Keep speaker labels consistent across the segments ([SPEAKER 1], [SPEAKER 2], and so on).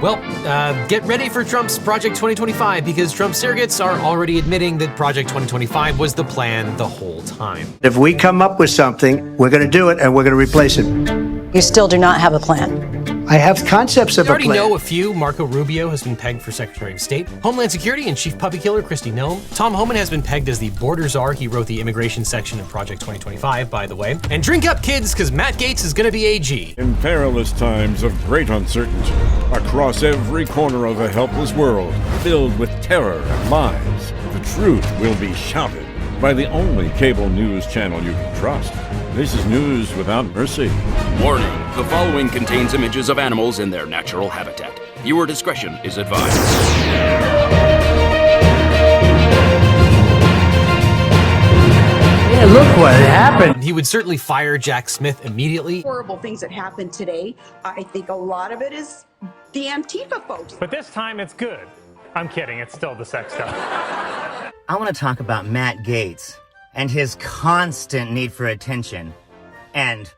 [SPEAKER 1] Well, get ready for Trump's Project 2025 because Trump surrogates are already admitting that Project 2025 was the plan the whole time.
[SPEAKER 2] If we come up with something, we're going to do it and we're going to replace it.
[SPEAKER 3] You still do not have a plan.
[SPEAKER 2] I have concepts of a plan.
[SPEAKER 1] We already know a few. Marco Rubio has been pegged for Secretary of State. Homeland Security and Chief Puppy Killer Kristi Noem. Tom Homan has been pegged as the border czar. He wrote the immigration section of Project 2025, by the way. And drink up, kids, because Matt Gaetz is going to be AG.
[SPEAKER 4] In perilous times of great uncertainty, across every corner of a helpless world, filled with terror and lies, the truth will be shouted by the only cable news channel you can trust. This is news without mercy.
[SPEAKER 5] Warning, the following contains images of animals in their natural habitat. Viewer discretion is advised.
[SPEAKER 2] Yeah, look what happened.
[SPEAKER 1] He would certainly fire Jack Smith immediately.
[SPEAKER 6] Horrible things that happened today. I think a lot of it is the Antifa folks.
[SPEAKER 7] But this time it's good. I'm kidding, it's still the sex stuff.
[SPEAKER 8] I want to talk about Matt Gaetz and his constant need for attention and,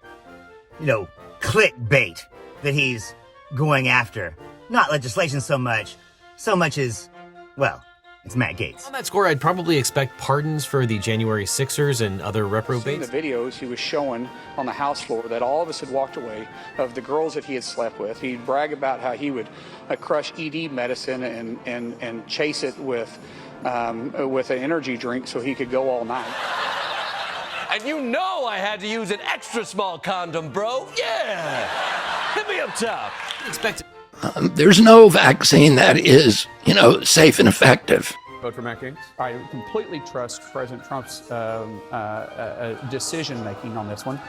[SPEAKER 8] clickbait that he's going after. Not legislation so much as, it's Matt Gaetz.
[SPEAKER 1] On that score, I'd probably expect pardons for the January 6ers and other reprobates.
[SPEAKER 9] In the videos he was showing on the House floor that all of us had walked away of the girls that he had slept with. He'd brag about how he would crush ED medicine and chase it with an energy drink so he could go all night.
[SPEAKER 10] And you know I had to use an extra small condom, bro. Yeah! Hit me up top.
[SPEAKER 1] Expect
[SPEAKER 11] There's no vaccine that is, safe and effective.
[SPEAKER 12] Vote for Matt Gaetz. I completely trust President Trump's decision-making on this one.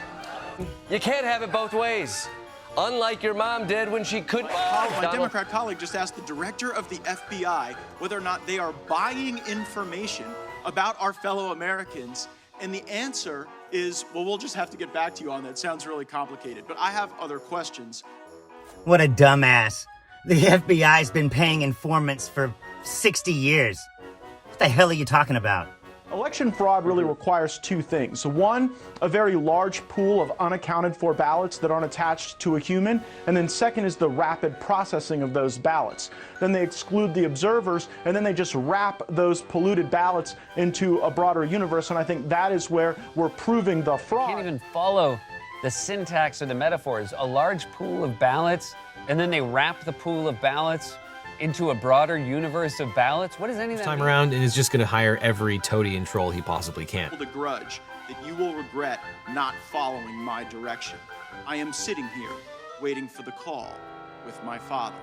[SPEAKER 10] You can't have it both ways. Unlike your mom did when she couldn't.
[SPEAKER 13] My Democrat colleague just asked the director of the FBI whether or not they are buying information about our fellow Americans. And the answer is, well, we'll just have to get back to you on that. It sounds really complicated. But I have other questions.
[SPEAKER 8] What a dumbass. The FBI's been paying informants for 60 years. What the hell are you talking about?
[SPEAKER 14] Election fraud really requires two things. One, a very large pool of unaccounted for ballots that aren't attached to a human. And then second is the rapid processing of those ballots. Then they exclude the observers, and then they just wrap those polluted ballots into a broader universe. And I think that is where we're proving the fraud.
[SPEAKER 15] You can't even follow the syntax or the metaphors. A large pool of ballots, and then they wrap the pool of ballots into a broader universe of ballots? What does any of that
[SPEAKER 1] time
[SPEAKER 15] mean?
[SPEAKER 1] around, and is just going to hire every toady and troll he possibly can.
[SPEAKER 13] The grudge that you will regret not following my direction. I am sitting here waiting for the call with my father.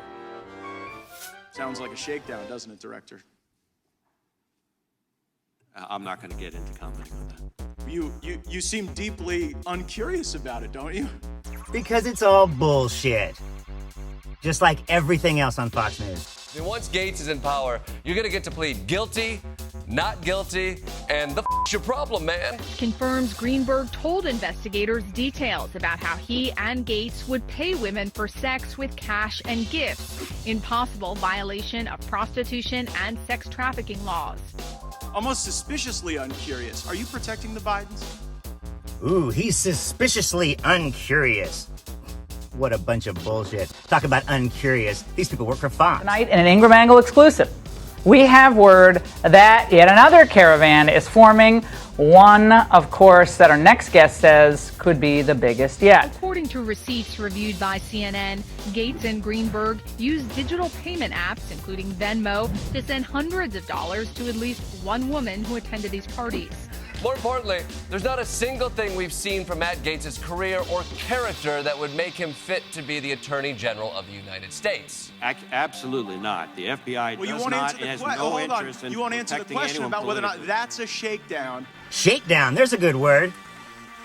[SPEAKER 13] Sounds like a shakedown, doesn't it, Director?
[SPEAKER 16] I'm not going to get into commenting on that.
[SPEAKER 13] You seem deeply uncurious about it, don't you?
[SPEAKER 8] Because it's all bullshit. Just like everything else on Fox News.
[SPEAKER 10] I mean, once Gaetz is in power, you're gonna get to plead guilty, not guilty, and the f***'s your problem, man?
[SPEAKER 17] Confirms Greenberg told investigators details about how he and Gaetz would pay women for sex with cash and gifts, in possible violation of prostitution and sex trafficking laws.
[SPEAKER 13] Almost suspiciously uncurious. Are you protecting the Bidens?
[SPEAKER 8] Ooh, he's suspiciously uncurious. What a bunch of bullshit. Talk about uncurious. These people work for Fox.
[SPEAKER 18] Tonight in an Ingram Angle exclusive, we have word that yet another caravan is forming. One, of course, that our next guest says could be the biggest yet.
[SPEAKER 17] According to receipts reviewed by CNN, Gaetz and Greenberg used digital payment apps, including Venmo, to send hundreds of dollars to at least one woman who attended these parties.
[SPEAKER 10] More importantly, there's not a single thing we've seen from Matt Gaetz' career or character that would make him fit to be the Attorney General of the United States.
[SPEAKER 16] Absolutely not. The FBI does not and has no interest in
[SPEAKER 13] You won't answer the question about whether or not that's a shakedown.
[SPEAKER 8] Shakedown, there's a good word.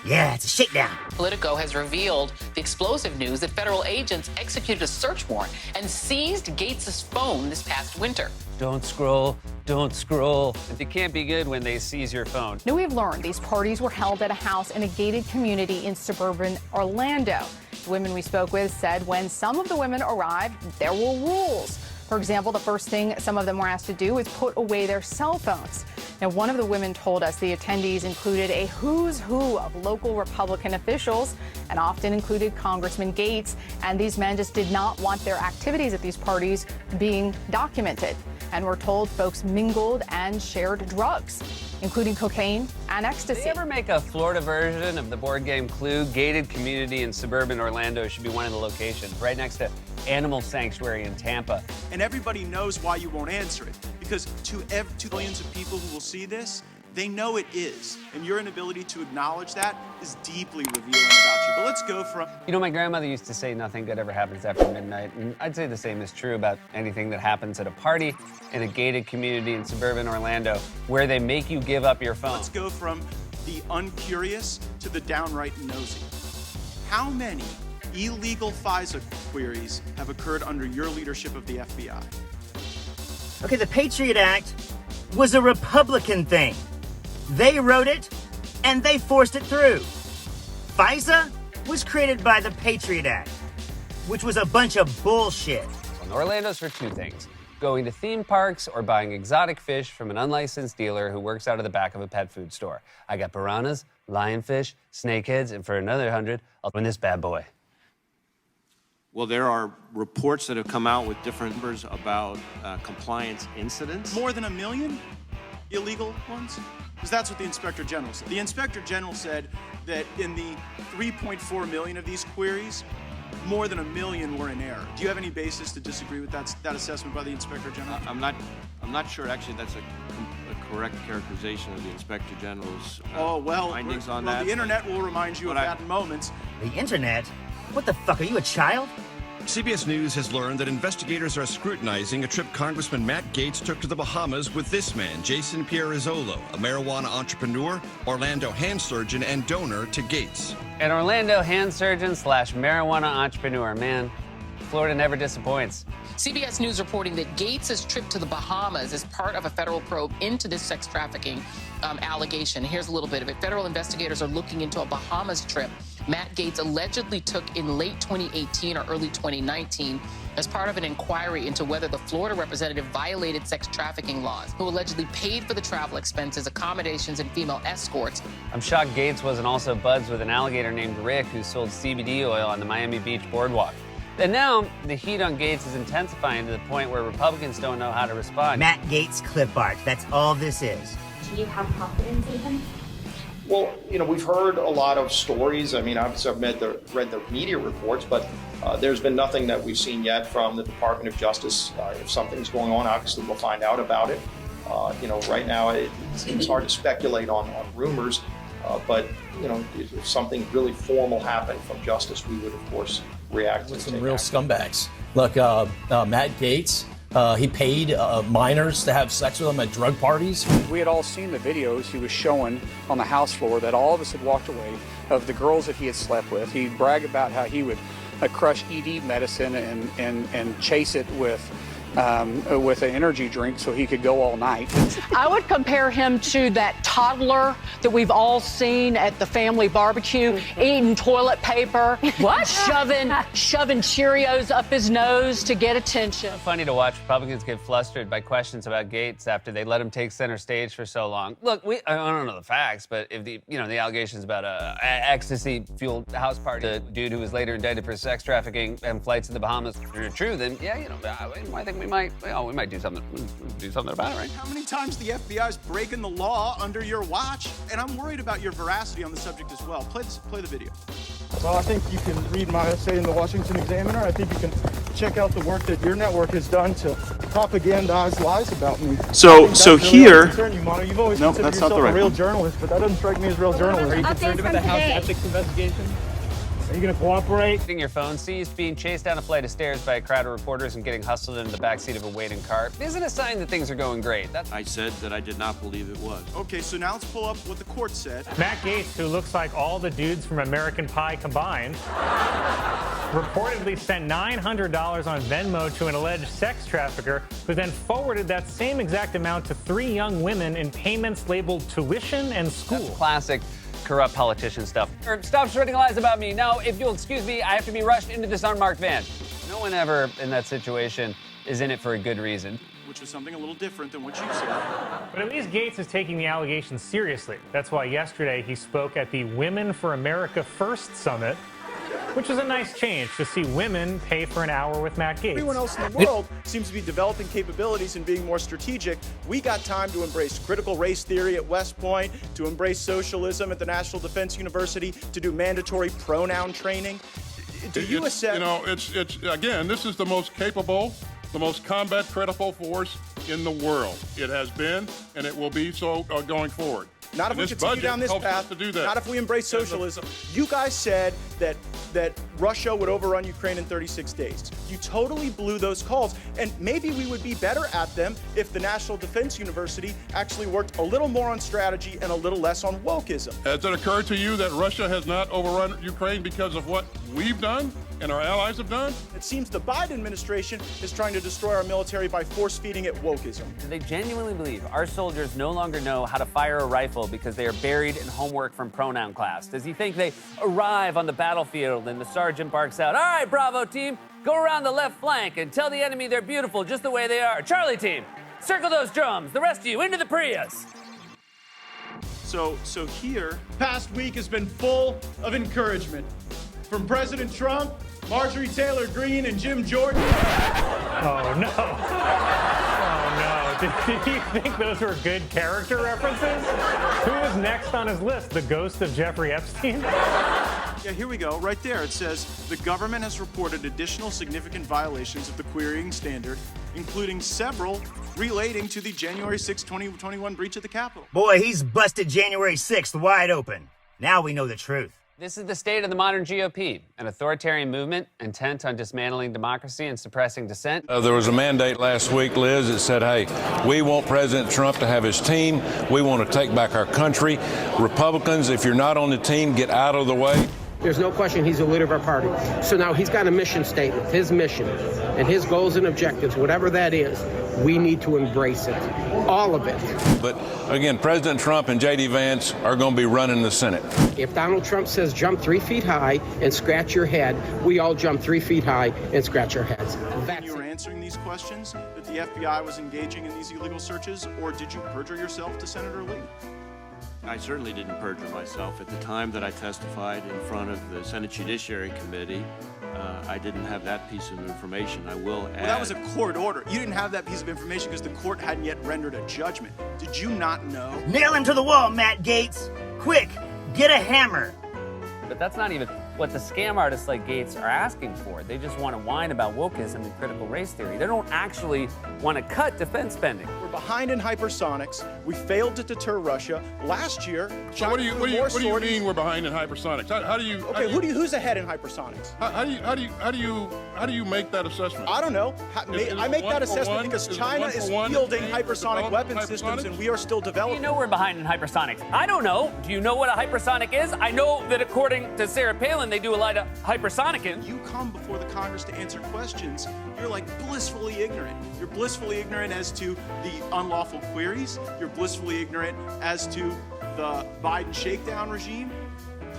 [SPEAKER 8] Yeah, it's a shakedown.
[SPEAKER 19] Politico has revealed the explosive news that federal agents executed a search warrant and seized Gaetz' phone this past winter.
[SPEAKER 15] Don't scroll, don't scroll. It can't be good when they seize your phone.
[SPEAKER 20] Now, we've learned these parties were held at a house in a gated community in suburban Orlando. The women we spoke with said when some of the women arrived, there were rules. For example, the first thing some of them were asked to do is put away their cell phones. Now, one of the women told us the attendees included a who's who of local Republican officials and often included Congressman Gaetz. And these men just did not want their activities at these parties being documented. And we're told folks mingled and shared drugs, including cocaine and ecstasy.
[SPEAKER 15] Did they ever make a Florida version of the board game Clue? Gated community in suburban Orlando should be one of the locations, right next to Animal Sanctuary in Tampa.
[SPEAKER 13] And everybody knows why you won't answer it. Because to millions of people who will see this, they know it is. And your inability to acknowledge that is deeply revealing about you. But let's go from...
[SPEAKER 15] You know, my grandmother used to say nothing good ever happens after midnight. And I'd say the same is true about anything that happens at a party in a gated community in suburban Orlando where they make you give up your phone.
[SPEAKER 13] Let's go from the uncurious to the downright nosy. How many illegal FISA queries have occurred under your leadership of the FBI?
[SPEAKER 8] Okay, the Patriot Act was a Republican thing. They wrote it, and they forced it through. FISA was created by the Patriot Act, which was a bunch of bullshit.
[SPEAKER 15] Well, Orlando's for two things: going to theme parks or buying exotic fish from an unlicensed dealer who works out of the back of a pet food store. I got piranhas, lionfish, snakeheads, and for another 100, I'll win this bad boy.
[SPEAKER 16] Well, there are reports that have come out with different numbers about compliance incidents.
[SPEAKER 13] More than 1 million illegal ones? Because that's what the Inspector General said. The Inspector General said that in the 3.4 million of these queries, more than 1 million were in error. Do you have any basis to disagree with that assessment by the Inspector General?
[SPEAKER 16] I'm not sure actually that's a correct characterization of the Inspector General's findings on that.
[SPEAKER 13] The internet will remind you of that in moments.
[SPEAKER 8] The internet? What the fuck, are you a child?
[SPEAKER 21] CBS News has learned that investigators are scrutinizing a trip Congressman Matt Gaetz took to the Bahamas with this man, Jason Pierrizzolo, a marijuana entrepreneur, Orlando hand surgeon, and donor to Gaetz.
[SPEAKER 15] An Orlando hand surgeon / marijuana entrepreneur. Man, Florida never disappoints.
[SPEAKER 19] CBS News reporting that Gaetz's trip to the Bahamas is part of a federal probe into this sex trafficking allegation. Here's a little bit of it. Federal investigators are looking into a Bahamas trip Matt Gaetz allegedly took in late 2018 or early 2019 as part of an inquiry into whether the Florida representative violated sex trafficking laws, who allegedly paid for the travel expenses, accommodations, and female escorts.
[SPEAKER 15] I'm shocked Gaetz wasn't also buds with an alligator named Rick who sold CBD oil on the Miami Beach boardwalk. And now, the heat on Gaetz is intensifying to the point where Republicans don't know how to respond.
[SPEAKER 8] Matt Gaetz clip art, that's all this is.
[SPEAKER 22] Do you have confidence in him?
[SPEAKER 23] Well, you know, we've heard a lot of stories. I mean, obviously I've read the media reports, but there's been nothing that we've seen yet from the Department of Justice. If something's going on, obviously we'll find out about it. You know, right now it's hard to speculate on rumors, but, you know, if something really formal happened from justice, we would, of course, react.
[SPEAKER 24] With some real scumbags. Look, Matt Gaetz, he paid minors to have sex with him at drug parties.
[SPEAKER 9] We had all seen the videos he was showing on the House floor that all of us had walked away of the girls that he had slept with. He'd brag about how he would crush ED medicine and chase it with an energy drink so he could go all night.
[SPEAKER 25] I would compare him to that toddler that we've all seen at the family barbecue, eating toilet paper, shoving Cheerios up his nose to get attention.
[SPEAKER 15] It's funny to watch Republicans get flustered by questions about Gaetz after they let him take center stage for so long. Look, I don't know the facts, but if the allegations about a ecstasy-fueled house party, the dude who was later indicted for sex trafficking and flights to the Bahamas are true, then yeah, I think we might do something about it, right?
[SPEAKER 13] How many times the FBI's breaking the law under your watch? And I'm worried about your veracity on the subject as well. Play the video.
[SPEAKER 14] Well, I think you can read my essay in the Washington Examiner. I think you can check out the work that your network has done to propagandize lies about me.
[SPEAKER 13] So here,
[SPEAKER 14] you've always considered yourself a real journalist, but that doesn't strike me as real journalism.
[SPEAKER 25] Are you concerned about the House ethics
[SPEAKER 14] investigation? Are you going to cooperate?
[SPEAKER 15] Getting your phone seized, being chased down a flight of stairs by a crowd of reporters and getting hustled into the backseat of a waiting car isn't a sign that things are going great.
[SPEAKER 16] I said that I did not believe it was.
[SPEAKER 13] Okay, so now let's pull up what the court said.
[SPEAKER 7] Matt Gaetz, who looks like all the dudes from American Pie combined, reportedly sent $900 on Venmo to an alleged sex trafficker who then forwarded that same exact amount to 3 young women in payments labeled tuition and school.
[SPEAKER 15] That's classic corrupt politician stuff. Stop spreading lies about me. Now, if you'll excuse me, I have to be rushed into this unmarked van. No one ever in that situation is in it for a good reason.
[SPEAKER 13] Which was something a little different than what you said.
[SPEAKER 7] But at least Gaetz is taking the allegations seriously. That's why yesterday he spoke at the Women for America First Summit, which is a nice change to see women pay for an hour with Matt Gaetz.
[SPEAKER 14] Everyone else in the world seems to be developing capabilities and being more strategic. We got time to embrace critical race theory at West Point, to embrace socialism at the National Defense University, to do mandatory pronoun training. Do you accept?
[SPEAKER 2] You know, it's again, this is the most capable, the most combat critical force in the world. It has been, and it will be so going forward.
[SPEAKER 14] Not if we continue down this path.
[SPEAKER 2] To do that.
[SPEAKER 14] Not if we embrace socialism. You guys said that Russia would overrun Ukraine in 36 days. You totally blew those calls. And maybe we would be better at them if the National Defense University actually worked a little more on strategy and a little less on wokeism.
[SPEAKER 2] Has it occurred to you that Russia has not overrun Ukraine because of what we've done and our allies have done?
[SPEAKER 14] It seems the Biden administration is trying to destroy our military by force-feeding it wokeism.
[SPEAKER 15] Do they genuinely believe our soldiers no longer know how to fire a rifle because they are buried in homework from pronoun class? Does he think they arrive on the battlefield and the sergeant barks out, "All right, Bravo team, go around the left flank and tell the enemy they're beautiful just the way they are. Charlie team, circle those drums. The rest of you, into the Prius."
[SPEAKER 14] So here, past week has been full of encouragement. From President Trump, Marjorie Taylor Greene, and Jim Jordan.
[SPEAKER 7] Oh, no. Oh, no. Did you think those were good character references? Who was next on his list? The ghost of Jeffrey Epstein?
[SPEAKER 13] Yeah, here we go. Right there, it says, the government has reported additional significant violations of the querying standard, including several relating to the January 6, 2021 breach of the Capitol.
[SPEAKER 8] Boy, he's busted January 6th wide open. Now we know the truth.
[SPEAKER 15] This is the state of the modern GOP, an authoritarian movement intent on dismantling democracy and suppressing dissent.
[SPEAKER 3] There was a mandate last week, Liz, that said, hey, we want President Trump to have his team. We want to take back our country. Republicans, if you're not on the team, get out of the way.
[SPEAKER 4] There's no question he's the leader of our party. So now he's got a mission statement, his mission, and his goals and objectives, whatever that is, we need to embrace it, all of it.
[SPEAKER 3] But again, President Trump and J.D. Vance are going to be running the Senate.
[SPEAKER 4] If Donald Trump says jump 3 feet high and scratch your head, we all jump 3 feet high and scratch our heads.
[SPEAKER 13] When you were answering these questions, that the FBI was engaging in these illegal searches, or did you perjure yourself to Senator Lee?
[SPEAKER 16] I certainly didn't perjure myself. At the time that I testified in front of the Senate Judiciary Committee, I didn't have that piece of information. I will add...
[SPEAKER 13] Well, that was a court order. You didn't have that piece of information because the court hadn't yet rendered a judgment. Did you not know?
[SPEAKER 8] Nail him to the wall, Matt Gaetz. Quick, get a hammer.
[SPEAKER 15] But that's not even what the scam artists like Gaetz are asking for. They just want to whine about wokeism and critical race theory. They don't actually want to cut defense spending.
[SPEAKER 14] We're behind in hypersonics. We failed to deter Russia. Last year,
[SPEAKER 2] So what do you mean we're behind in hypersonics? How do you?
[SPEAKER 14] Okay, who's ahead in hypersonics?
[SPEAKER 2] How do you make that assessment?
[SPEAKER 14] I don't know. I make that assessment because China is fielding hypersonic weapon systems and we are still developing.
[SPEAKER 15] You know we're behind in hypersonics. I don't know. Do you know what a hypersonic is? I know that according to Sarah Palin, they do a lot of hypersonicing.
[SPEAKER 13] You come before the Congress to answer questions. You're like blissfully ignorant. You're blissfully ignorant as to the unlawful queries. You're blissfully ignorant as to the Biden shakedown regime.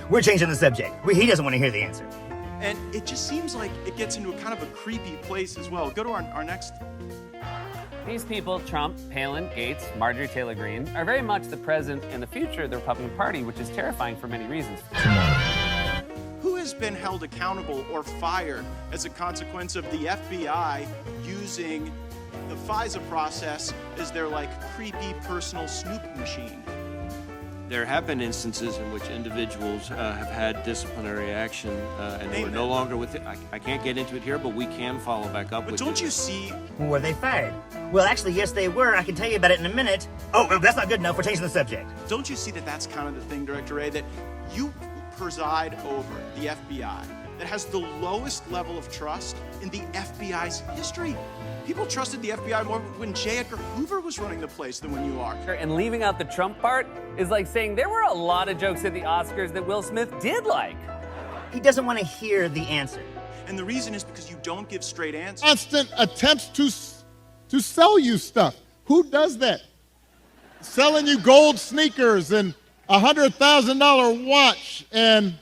[SPEAKER 8] We're changing the subject. He doesn't want to hear the answer.
[SPEAKER 13] And it just seems like it gets into a kind of a creepy place as well. Go to our next.
[SPEAKER 15] These people, Trump, Palin, Gaetz, Marjorie Taylor Greene, are very much the present and the future of the Republican Party, which is terrifying for many reasons.
[SPEAKER 13] Who has been held accountable or fired as a consequence of the FBI using the FISA process as their like creepy personal snoop machine?
[SPEAKER 16] There have been instances in which individuals have had disciplinary action and they were no longer with it. I can't get into it here, but we can follow back up with it.
[SPEAKER 13] But don't you see...
[SPEAKER 8] Were they fired? Well, actually, yes, they were. I can tell you about it in a minute. Oh, that's not good enough. We're changing the subject.
[SPEAKER 13] Don't you see that that's kind of the thing, Director Ray, that you preside over the FBI that has the lowest level of trust in the FBI's history? People trusted the FBI more when J. Edgar Hoover was running the place than when you are.
[SPEAKER 15] And leaving out the Trump part is like saying there were a lot of jokes at the Oscars that Will Smith did like.
[SPEAKER 8] He doesn't want to hear the answer.
[SPEAKER 13] And the reason is because you don't give straight answers.
[SPEAKER 5] Constant attempts to sell you stuff. Who does that? Selling you gold sneakers and $100,000 watch and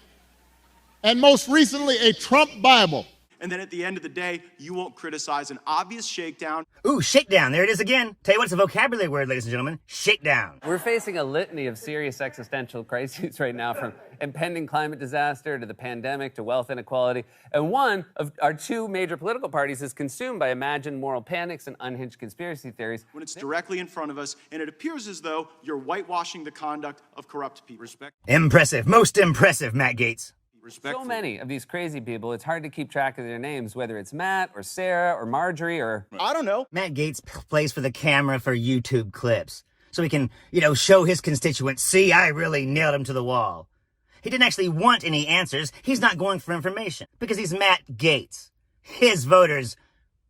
[SPEAKER 5] most recently a Trump Bible.
[SPEAKER 13] and then at the end of the day, you won't criticize an obvious shakedown.
[SPEAKER 8] Ooh, shakedown. There it is again. Tell you what, it's a vocabulary word, ladies and gentlemen. Shakedown.
[SPEAKER 15] We're facing a litany of serious existential crises right now, from impending climate disaster to the pandemic to wealth inequality. And one of our two major political parties is consumed by imagined moral panics and unhinged conspiracy theories.
[SPEAKER 13] When it's directly in front of us, and it appears as though you're whitewashing the conduct of corrupt people.
[SPEAKER 8] Impressive. Most impressive, Matt Gaetz.
[SPEAKER 15] So many of these crazy people, it's hard to keep track of their names, whether it's Matt or Sarah or Marjorie or...
[SPEAKER 8] I don't know. Matt Gaetz plays for the camera for YouTube clips, so he can, show his constituents, see, I really nailed him to the wall. He didn't actually want any answers. He's not going for information because he's Matt Gaetz. His voters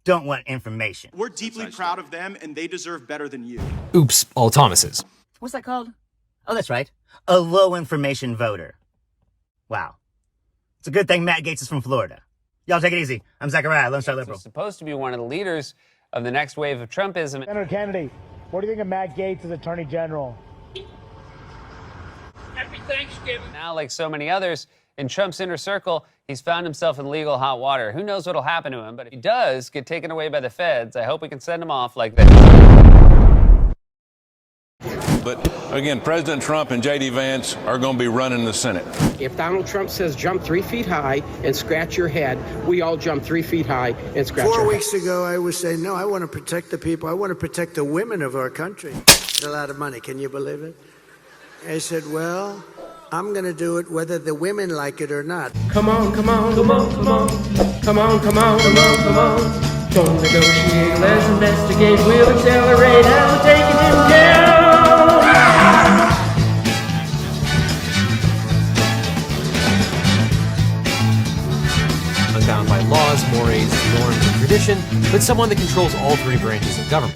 [SPEAKER 8] don't want information.
[SPEAKER 13] We're deeply proud of them, and they deserve better than you.
[SPEAKER 1] Oops, all Thomases.
[SPEAKER 8] What's that called? Oh, that's right. A low information voter. Wow. It's a good thing Matt Gaetz is from Florida. Y'all take it easy. I'm Zachariah, Lone Star Liberal.
[SPEAKER 15] He's supposed to be one of the leaders of the next wave of Trumpism.
[SPEAKER 6] Senator Kennedy, what do you think of Matt Gaetz as Attorney General?
[SPEAKER 15] Happy Thanksgiving. Now, like so many others, in Trump's inner circle, he's found himself in legal hot water. Who knows what'll happen to him, but if he does get taken away by the feds, I hope we can send him off like that.
[SPEAKER 3] But again, President Trump and J.D. Vance are going to be running the Senate.
[SPEAKER 4] If Donald Trump says jump 3 feet high and scratch your head, we all jump 3 feet high and scratch our head.
[SPEAKER 11] 4 weeks ago, I was saying, no, I want to protect the people. I want to protect the women of our country. A lot of money. Can you believe it? I said, well, I'm going to do it whether the women like it or not.
[SPEAKER 4] Come on, come on, come on, come on. Come on, come on, come on, come on. Don't negotiate, let's investigate. We'll accelerate, and we're taking him down.
[SPEAKER 1] Unbound by laws, mores, norms, and tradition, but someone that controls all three branches of government.